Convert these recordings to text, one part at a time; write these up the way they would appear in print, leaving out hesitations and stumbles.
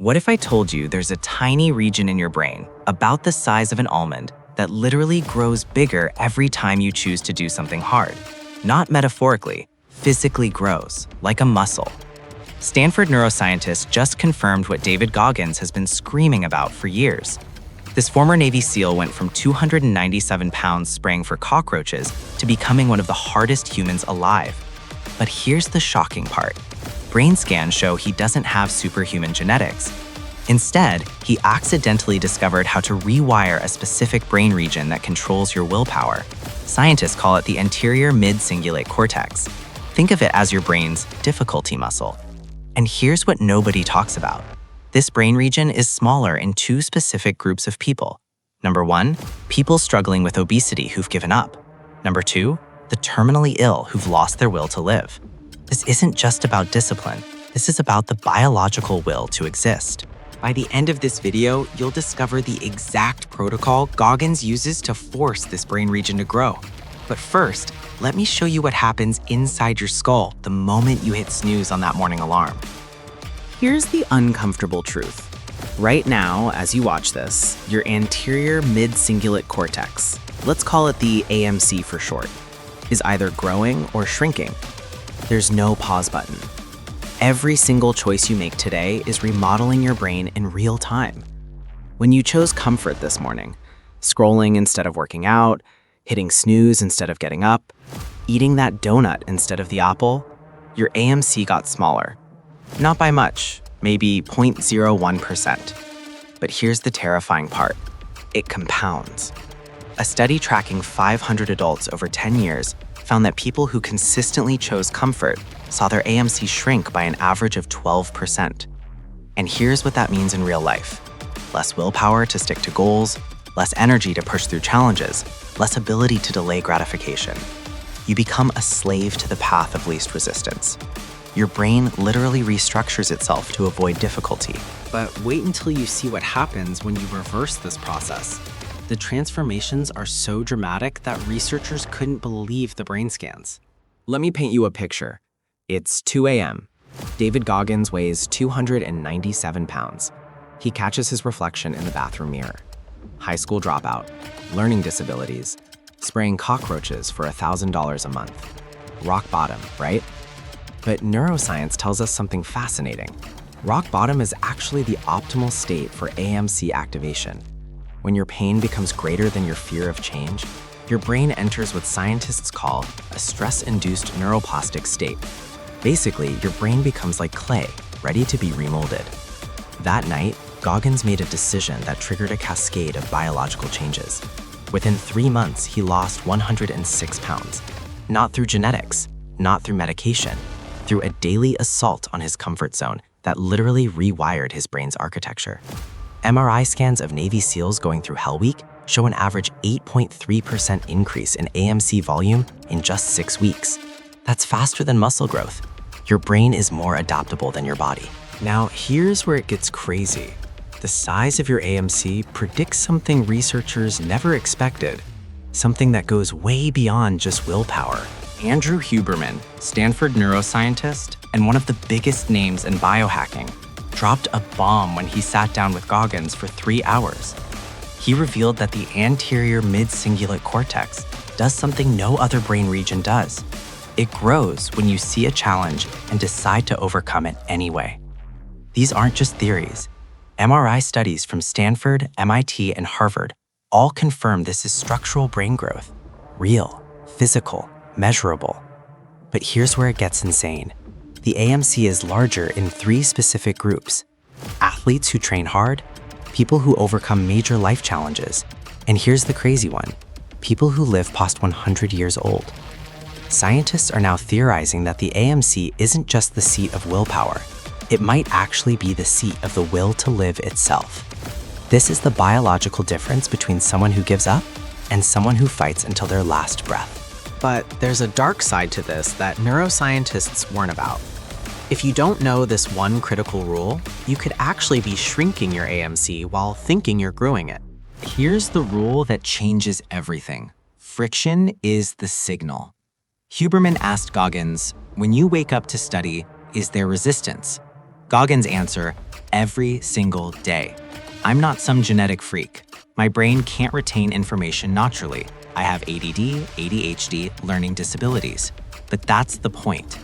What if I told you there's a tiny region in your brain, about the size of an almond, that literally grows bigger every time you choose to do something hard? Not metaphorically, physically grows, like a muscle. Stanford neuroscientists just confirmed what David Goggins has been screaming about for years. This former Navy SEAL went from 297 pounds spraying for cockroaches to becoming one of the hardest humans alive. But here's the shocking part. Brain scans show he doesn't have superhuman genetics. Instead, he accidentally discovered how to rewire a specific brain region that controls your willpower. Scientists call it the anterior mid-cingulate cortex. Think of it as your brain's difficulty muscle. And here's what nobody talks about. This brain region is smaller in two specific groups of people. Number one, people struggling with obesity who've given up. Number two, the terminally ill who've lost their will to live. This isn't just about discipline. This is about the biological will to exist. By the end of this video, you'll discover the exact protocol Goggins uses to force this brain region to grow. But first, let me show you what happens inside your skull the moment you hit snooze on that morning alarm. Here's the uncomfortable truth. Right now, as you watch this, your anterior mid-cingulate cortex, let's call it the AMC for short, is either growing or shrinking. There's no pause button. Every single choice you make today is remodeling your brain in real time. When you chose comfort this morning, scrolling instead of working out, hitting snooze instead of getting up, eating that donut instead of the apple, your AMC got smaller. Not by much, maybe 0.01%. But here's the terrifying part. It compounds. A study tracking 500 adults over 10 years found that people who consistently chose comfort saw their AMC shrink by an average of 12%. And here's what that means in real life. Less willpower to stick to goals, less energy to push through challenges, less ability to delay gratification. You become a slave to the path of least resistance. Your brain literally restructures itself to avoid difficulty. But wait until you see what happens when you reverse this process. The transformations are so dramatic that researchers couldn't believe the brain scans. Let me paint you a picture. It's 2 a.m. David Goggins weighs 297 pounds. He catches his reflection in the bathroom mirror. High school dropout, learning disabilities, spraying cockroaches for $1,000 a month. Rock bottom, right? But neuroscience tells us something fascinating. Rock bottom is actually the optimal state for AMC activation. When your pain becomes greater than your fear of change, your brain enters what scientists call a stress-induced neuroplastic state. Basically, your brain becomes like clay, ready to be remolded. That night, Goggins made a decision that triggered a cascade of biological changes. Within 3 months, he lost 106 pounds. Not through genetics, not through medication, through a daily assault on his comfort zone that literally rewired his brain's architecture. MRI scans of Navy SEALs going through Hell Week show an average 8.3% increase in AMC volume in just 6 weeks. That's faster than muscle growth. Your brain is more adaptable than your body. Now, here's where it gets crazy. The size of your AMC predicts something researchers never expected, something that goes way beyond just willpower. Andrew Huberman, Stanford neuroscientist and one of the biggest names in biohacking, dropped a bomb when he sat down with Goggins for 3 hours. He revealed that the anterior mid-cingulate cortex does something no other brain region does. It grows when you see a challenge and decide to overcome it anyway. These aren't just theories. MRI studies from Stanford, MIT, and Harvard all confirm this is structural brain growth. Real, physical, measurable. But here's where it gets insane. The AMC is larger in 3 specific groups: athletes who train hard, people who overcome major life challenges, and here's the crazy one, people who live past 100 years old. Scientists are now theorizing that the AMC isn't just the seat of willpower. It might actually be the seat of the will to live itself. This is the biological difference between someone who gives up and someone who fights until their last breath. But there's a dark side to this that neuroscientists warn about. If you don't know this one critical rule, you could actually be shrinking your AMC while thinking you're growing it. Here's the rule that changes everything. Friction is the signal. Huberman asked Goggins, when you wake up to study, is there resistance? Goggins' answer, every single day. I'm not some genetic freak. My brain can't retain information naturally. I have ADD, ADHD, learning disabilities. But that's the point.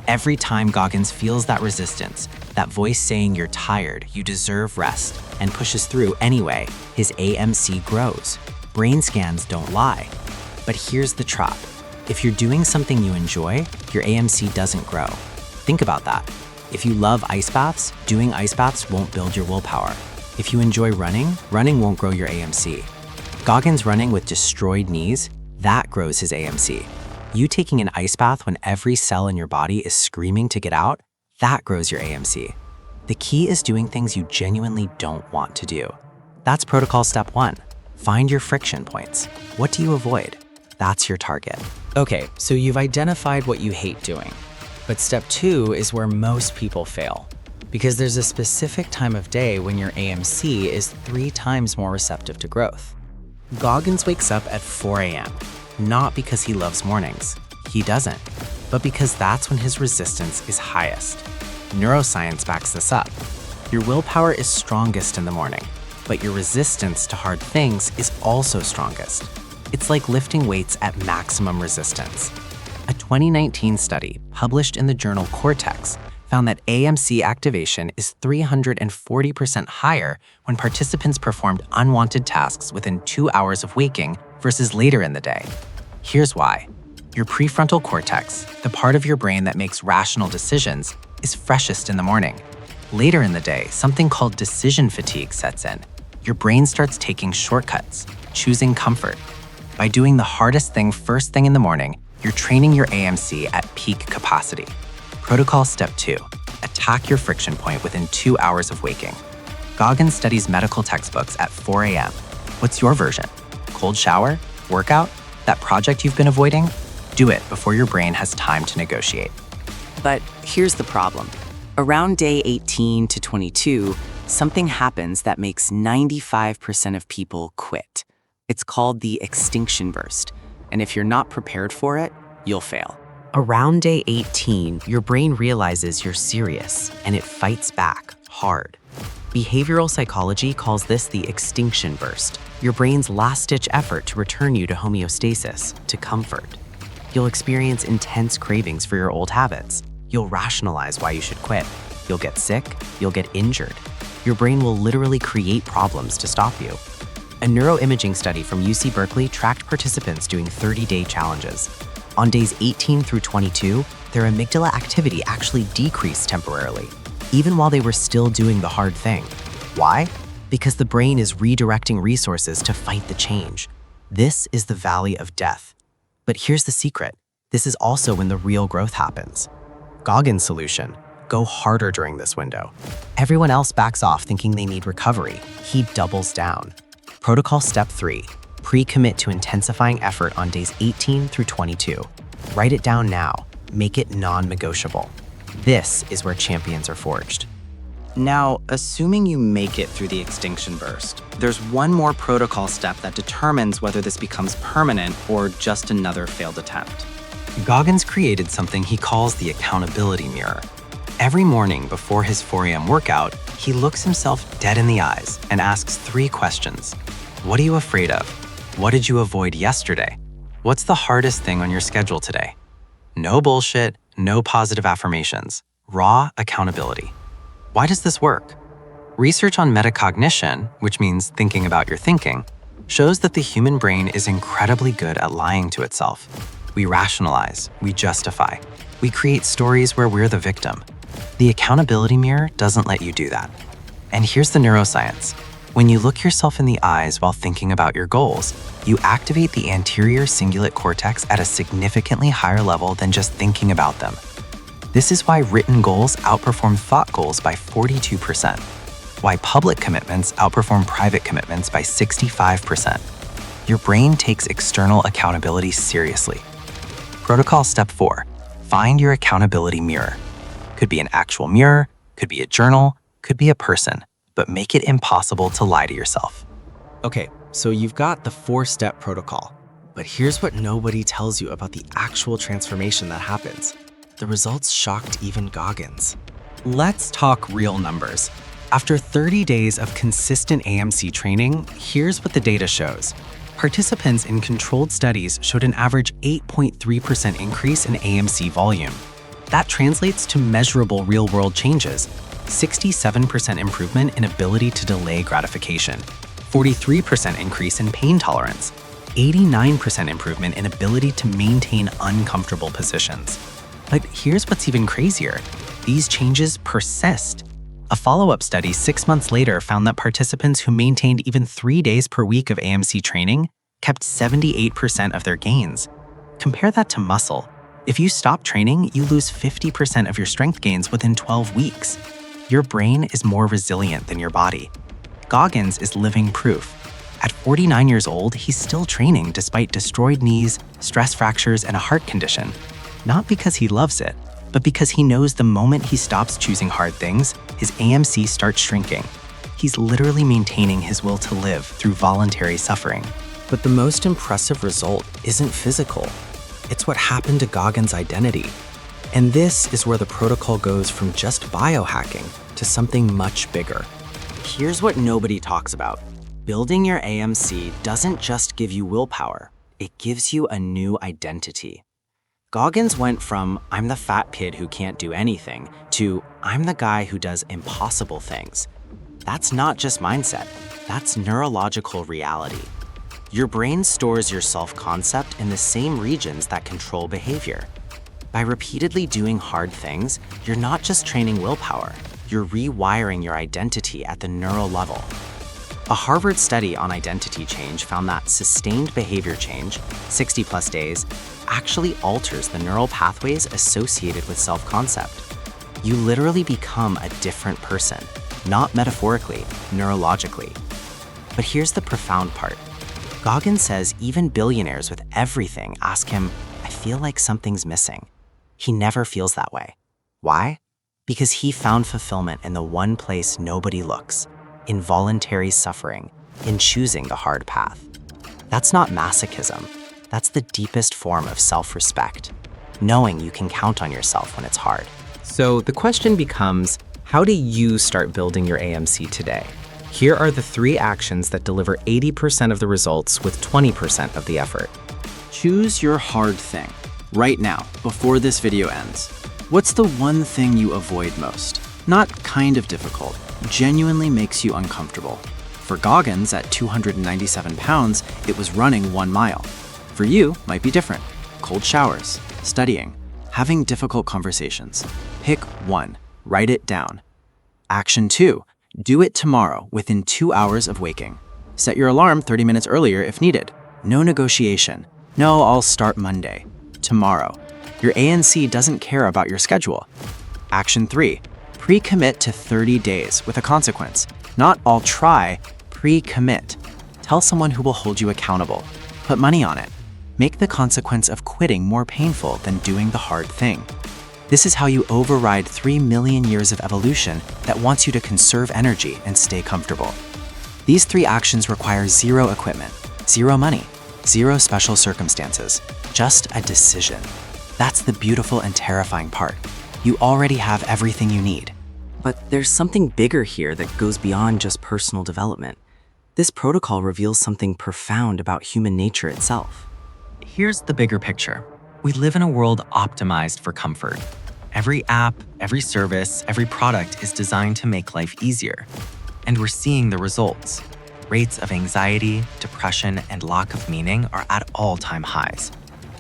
Every time Goggins feels that resistance, that voice saying you're tired, you deserve rest, and pushes through anyway, his AMC grows. Brain scans don't lie. But here's the trap. If you're doing something you enjoy, your AMC doesn't grow. Think about that. If you love ice baths, doing ice baths won't build your willpower. If you enjoy running, running won't grow your AMC. Goggins running with destroyed knees, that grows his AMC. You taking an ice bath when every cell in your body is screaming to get out, that grows your AMC. The key is doing things you genuinely don't want to do. That's protocol step 1. Find your friction points. What do you avoid? That's your target. Okay, so you've identified what you hate doing. But step 2 is where most people fail. Because there's a specific time of day when your AMC is 3 times more receptive to growth. Goggins wakes up at 4 a.m., not because he loves mornings. He doesn't, but because that's when his resistance is highest. Neuroscience backs this up. Your willpower is strongest in the morning, but your resistance to hard things is also strongest. It's like lifting weights at maximum resistance. A 2019 study published in the journal Cortex found that AMC activation is 340% higher when participants performed unwanted tasks within 2 hours of waking versus later in the day. Here's why. Your prefrontal cortex, the part of your brain that makes rational decisions, is freshest in the morning. Later in the day, something called decision fatigue sets in. Your brain starts taking shortcuts, choosing comfort. By doing the hardest thing first thing in the morning, you're training your AMC at peak capacity. Protocol step 2, attack your friction point within 2 hours of waking. Goggins studies medical textbooks at 4 a.m. What's your version? Cold shower? Workout? That project you've been avoiding? Do it before your brain has time to negotiate. But here's the problem. Around day 18 to 22, something happens that makes 95% of people quit. It's called the extinction burst, and if you're not prepared for it, you'll fail. Around day 18, your brain realizes you're serious, and it fights back hard. Behavioral psychology calls this the extinction burst, your brain's last-ditch effort to return you to homeostasis, to comfort. You'll experience intense cravings for your old habits. You'll rationalize why you should quit. You'll get sick. You'll get injured. Your brain will literally create problems to stop you. A neuroimaging study from UC Berkeley tracked participants doing 30-day challenges. On days 18 through 22, their amygdala activity actually decreased temporarily, even while they were still doing the hard thing. Why? Because the brain is redirecting resources to fight the change. This is the valley of death. But here's the secret. This is also when the real growth happens. Goggins' solution: go harder during this window. Everyone else backs off thinking they need recovery. He doubles down. Protocol step 3, pre-commit to intensifying effort on days 18 through 22. Write it down now. Make it non-negotiable. This is where champions are forged. Now, assuming you make it through the extinction burst, there's one more protocol step that determines whether this becomes permanent or just another failed attempt. Goggins created something he calls the accountability mirror. Every morning before his 4 a.m. workout, he looks himself dead in the eyes and asks 3 questions. What are you afraid of? What did you avoid yesterday? What's the hardest thing on your schedule today? No bullshit, no positive affirmations, raw accountability. Why does this work? Research on metacognition, which means thinking about your thinking, shows that the human brain is incredibly good at lying to itself. We rationalize, we justify, we create stories where we're the victim. The accountability mirror doesn't let you do that. And here's the neuroscience. When you look yourself in the eyes while thinking about your goals, you activate the anterior cingulate cortex at a significantly higher level than just thinking about them. This is why written goals outperform thought goals by 42%, why public commitments outperform private commitments by 65%. Your brain takes external accountability seriously. Protocol step 4, find your accountability mirror. Could be an actual mirror, could be a journal, could be a person, but make it impossible to lie to yourself. Okay, so you've got the 4-step protocol, but here's what nobody tells you about the actual transformation that happens. The results shocked even Goggins. Let's talk real numbers. After 30 days of consistent AMC training, here's what the data shows. Participants in controlled studies showed an average 8.3% increase in AMC volume. That translates to measurable real-world changes: 67% improvement in ability to delay gratification, 43% increase in pain tolerance, 89% improvement in ability to maintain uncomfortable positions. But here's what's even crazier. These changes persist. A follow-up study 6 months later found that participants who maintained even 3 days per week of AMC training kept 78% of their gains. Compare that to muscle. If you stop training, you lose 50% of your strength gains within 12 weeks. Your brain is more resilient than your body. Goggins is living proof. At 49 years old, he's still training despite destroyed knees, stress fractures, and a heart condition. Not because he loves it, but because he knows the moment he stops choosing hard things, his AMC starts shrinking. He's literally maintaining his will to live through voluntary suffering. But the most impressive result isn't physical. It's what happened to Goggins' identity. And this is where the protocol goes from just biohacking to something much bigger. Here's what nobody talks about. Building your AMC doesn't just give you willpower, it gives you a new identity. Goggins went from, I'm the fat kid who can't do anything, to, I'm the guy who does impossible things. That's not just mindset, that's neurological reality. Your brain stores your self-concept in the same regions that control behavior. By repeatedly doing hard things, you're not just training willpower, you're rewiring your identity at the neural level. A Harvard study on identity change found that sustained behavior change, 60+ days, actually alters the neural pathways associated with self-concept. You literally become a different person, not metaphorically, neurologically. But here's the profound part. Goggins says even billionaires with everything ask him, I feel like something's missing. He never feels that way. Why? Because he found fulfillment in the one place nobody looks, in voluntary suffering, in choosing the hard path. That's not masochism. That's the deepest form of self-respect, knowing you can count on yourself when it's hard. So the question becomes, how do you start building your AMC today? Here are the 3 actions that deliver 80% of the results with 20% of the effort. Choose your hard thing, right now, before this video ends. What's the one thing you avoid most? Not kind of difficult, genuinely makes you uncomfortable. For Goggins, at 297 pounds, it was running 1 mile. For you, might be different. Cold showers, studying, having difficult conversations. Pick one, write it down. Action 2, do it tomorrow within 2 hours of waking. Set your alarm 30 minutes earlier if needed. No negotiation. No, I'll start Monday. Tomorrow. Your ANC doesn't care about your schedule. Action 3, pre-commit to 30 days with a consequence. Not I'll try, pre-commit. Tell someone who will hold you accountable. Put money on it. Make the consequence of quitting more painful than doing the hard thing. This is how you override 3 million years of evolution that wants you to conserve energy and stay comfortable. These 3 actions require 0 equipment, 0 money, 0 special circumstances, just a decision. That's the beautiful and terrifying part. You already have everything you need. But there's something bigger here that goes beyond just personal development. This protocol reveals something profound about human nature itself. Here's the bigger picture. We live in a world optimized for comfort. Every app, every service, every product is designed to make life easier. And we're seeing the results. Rates of anxiety, depression, and lack of meaning are at all-time highs.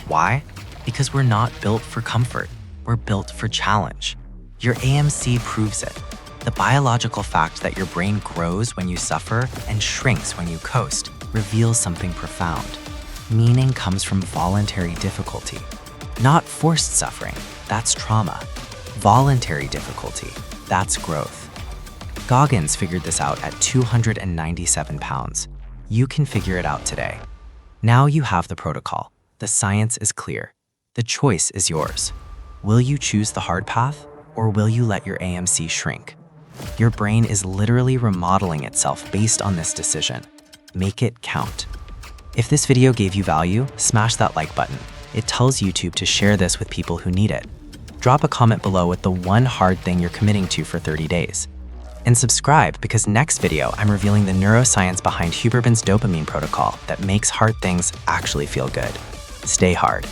Why? Because we're not built for comfort. We're built for challenge. Your AMC proves it. The biological fact that your brain grows when you suffer and shrinks when you coast reveals something profound. Meaning comes from voluntary difficulty. Not forced suffering, that's trauma. Voluntary difficulty, that's growth. Goggins figured this out at 297 pounds. You can figure it out today. Now you have the protocol. The science is clear. The choice is yours. Will you choose the hard path, or will you let your AMC shrink? Your brain is literally remodeling itself based on this decision. Make it count. If this video gave you value, smash that like button. It tells YouTube to share this with people who need it. Drop a comment below with the one hard thing you're committing to for 30 days. And subscribe because next video I'm revealing the neuroscience behind Huberman's dopamine protocol that makes hard things actually feel good. Stay hard.